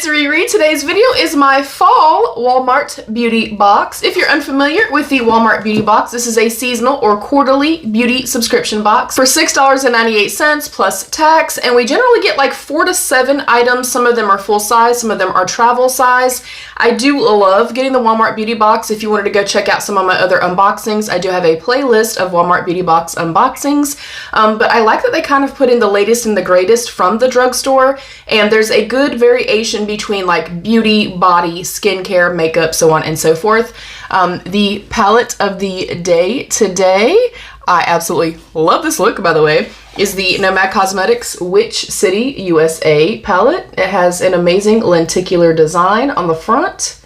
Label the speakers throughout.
Speaker 1: it's Riri. Today's video is my fall Walmart beauty box. If you're unfamiliar with the Walmart beauty box, this is a seasonal or quarterly beauty subscription box for $6.98 plus tax, and we generally get like 4 to 7 items. Some of them are full size, some of them are travel size. I do love getting the Walmart beauty box. If you wanted to go check out some of my other unboxings, I do have a playlist of Walmart beauty box unboxings, but I like that they kind of put in the latest and the greatest from the drugstore, and there's a good variation between like beauty, body, skincare, makeup, so on and so forth. The palette of the day today, I absolutely love this look, by the way, is the NOMAD Cosmetics Witch City USA palette. It has an amazing lenticular design on the front,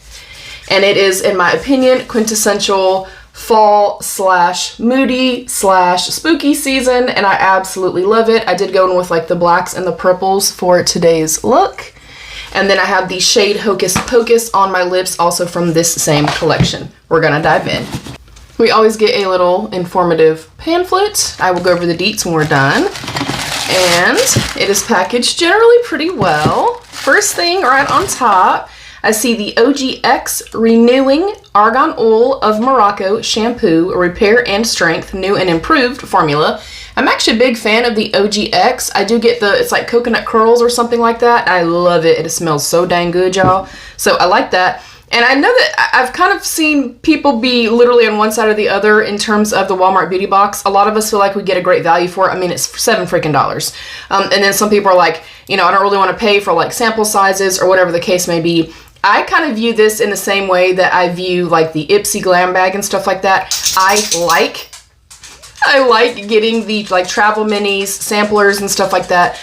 Speaker 1: and it is, in my opinion, quintessential fall slash moody slash spooky season, and I absolutely love it. I did go in with like the blacks and the purples for today's look. And then I have the shade Hocus Pocus on my lips, also from this same collection. We're gonna dive in. We always get a little informative pamphlet. I will go over the deets when we're done. And it is packaged generally pretty well. First thing right on top, I see the OGX Renewing Argan Oil of Morocco Shampoo, Repair and Strength, New and Improved Formula. I'm actually a big fan of the OGX. I do get it's like coconut curls or something like that. I love it. It smells so dang good, y'all. So I like that. And I know that I've kind of seen people be literally on one side or the other in terms of the Walmart beauty box. A lot of us feel like we get a great value for it. I mean, it's $7 freaking. And then some people are like, you know, I don't really want to pay for like sample sizes or whatever the case may be. I kind of view this in the same way that I view like the IPSY glam bag and stuff like that. I like getting the like travel minis, samplers and stuff like that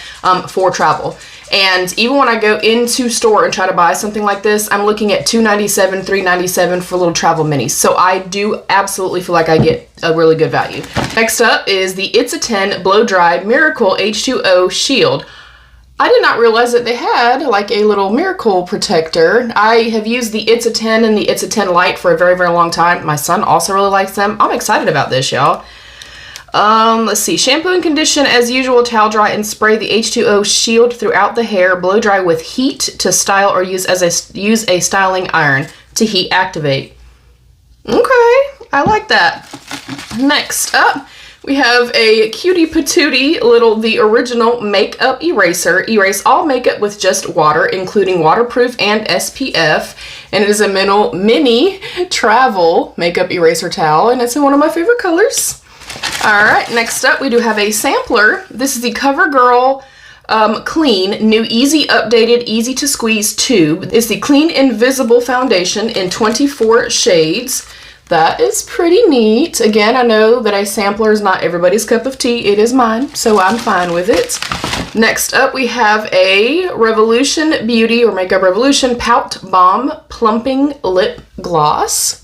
Speaker 1: for travel. And even when I go into store and try to buy something like this, I'm looking at $2.97, $3.97 for little travel minis. So I do absolutely feel like I get a really good value. Next up is the It's a 10 Blow Dry Miracle H2O Shield. I did not realize that they had like a little miracle protector. I have used the It's a 10 and the It's a 10 Lite for a very, very long time. My son also really likes them. I'm excited about this, y'all. Let's see. Shampoo and condition as usual, towel dry and spray the H2O shield throughout the hair. Blow dry with heat to style or use a styling iron to heat activate. Okay, I like that. Next up, we have a cutie patootie the original makeup eraser. Erase all makeup with just water, including waterproof and SPF. And it is a mini travel makeup eraser towel, and it's in one of my favorite colors. Alright, next up we do have a sampler. This is the CoverGirl Clean New Easy Updated Easy to Squeeze Tube. It's the Clean Invisible Foundation in 24 shades. That is pretty neat. Again, I know that a sampler is not everybody's cup of tea. It is mine, so I'm fine with it. Next up we have a Revolution Beauty or Makeup Revolution Pout Bomb Plumping Lip Gloss.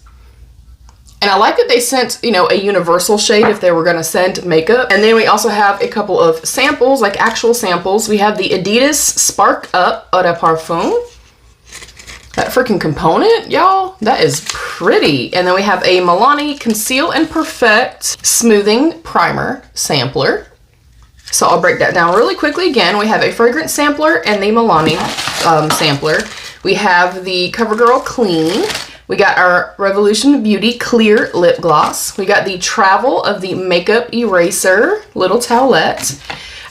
Speaker 1: And I like that they sent, you know, a universal shade if they were going to send makeup. And then we also have a couple of samples, like actual samples. We have the Adidas Spark Up Eau de Parfum. That freaking component, y'all, that is pretty. And then we have a Milani Conceal and Perfect Smoothing Primer Sampler. So I'll break that down really quickly. Again, we have a fragrance sampler and the Milani sampler. We have the CoverGirl Clean. We got our Revolution Beauty Clear Lip Gloss. We got the Travel of the Makeup Eraser Little Towelette.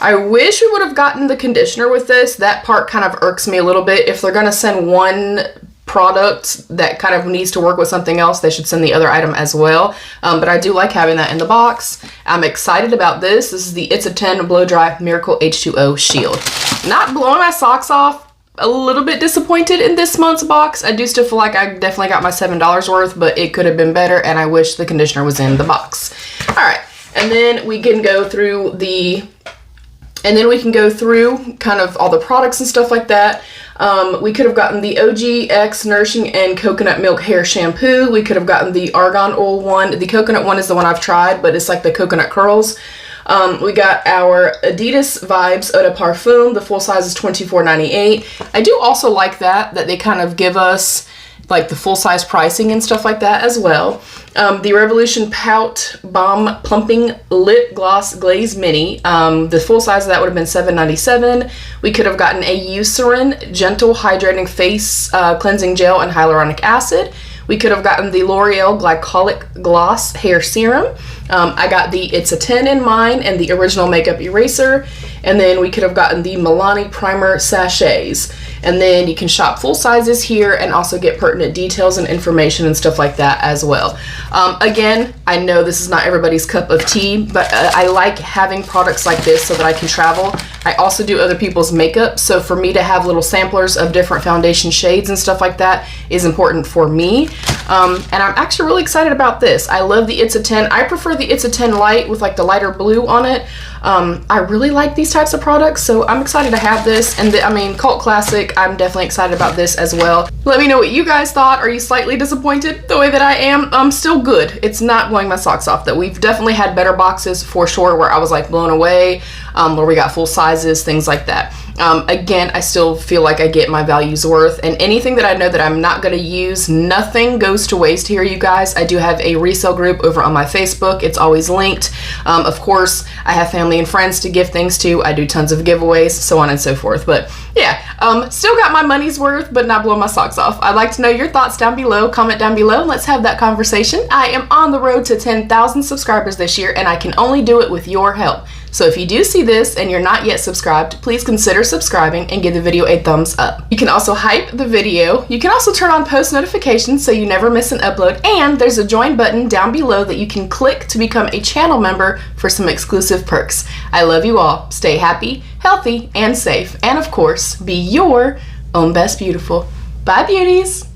Speaker 1: I wish we would have gotten the conditioner with this. That part kind of irks me a little bit. If they're going to send one product that kind of needs to work with something else, they should send the other item as well. But I do like having that in the box. I'm excited about this. This is the It's a 10 Blow Dry Miracle H2O Shield. Not blowing my socks off. A little bit disappointed in this month's box. I do still feel like I definitely got my $7 worth, but it could have been better, and I wish the conditioner was in the box. All right, and then we can go through kind of all the products and stuff like that. We could have gotten the OGX Nourishing and Coconut Milk Hair Shampoo. We could have gotten the Argan Oil one. The coconut one is the one I've tried, but it's like the coconut curls. We got our Adidas Vibes Eau de Parfum. The full size is $24.98. I do also like that they kind of give us like the full size pricing and stuff like that as well. The Revolution Pout Bomb Plumping Lip Gloss Glaze Mini. The full size of that would have been $7.97. We could have gotten a Eucerin Gentle Hydrating Face Cleansing Gel and Hyaluronic Acid. We could have gotten the L'Oreal Glycolic Gloss Hair Serum. I got the It's a 10 in mine and the Original Makeup Eraser. And then we could have gotten the Milani Primer Sachets. And then you can shop full sizes here and also get pertinent details and information and stuff like that as well. Again, I know this is not everybody's cup of tea, but I like having products like this so that I can travel. I also do other people's makeup, so for me to have little samplers of different foundation shades and stuff like that is important for me. And I'm actually really excited about this. I love the It's a 10. I prefer the It's a 10 Light with like the lighter blue on it. I really like these types of products, so I'm excited to have this. And I mean, cult classic, I'm definitely excited about this as well. Let me know what you guys thought. Are you slightly disappointed the way that I am? Still good. It's not blowing my socks off though. We've definitely had better boxes for sure where I was like blown away, where we got full sizes, things like that. Again, I still feel like I get my value's worth, and anything that I know that I'm not going to use, nothing goes to waste here, you guys. I do have a resale group over on my Facebook. It's always linked. Of course, I have family and friends to give things to. I do tons of giveaways, so on and so forth. But yeah, still got my money's worth, but not blowing my socks off. I'd like to know your thoughts down below. Comment down below and let's have that conversation. I am on the road to 10,000 subscribers this year, and I can only do it with your help. So if you do see this and you're not yet subscribed, please consider subscribing and give the video a thumbs up. You can also hype the video. You can also turn on post notifications so you never miss an upload. And there's a join button down below that you can click to become a channel member for some exclusive perks. I love you all. Stay happy, healthy, and safe. And of course, be your own best beautiful. Bye, beauties.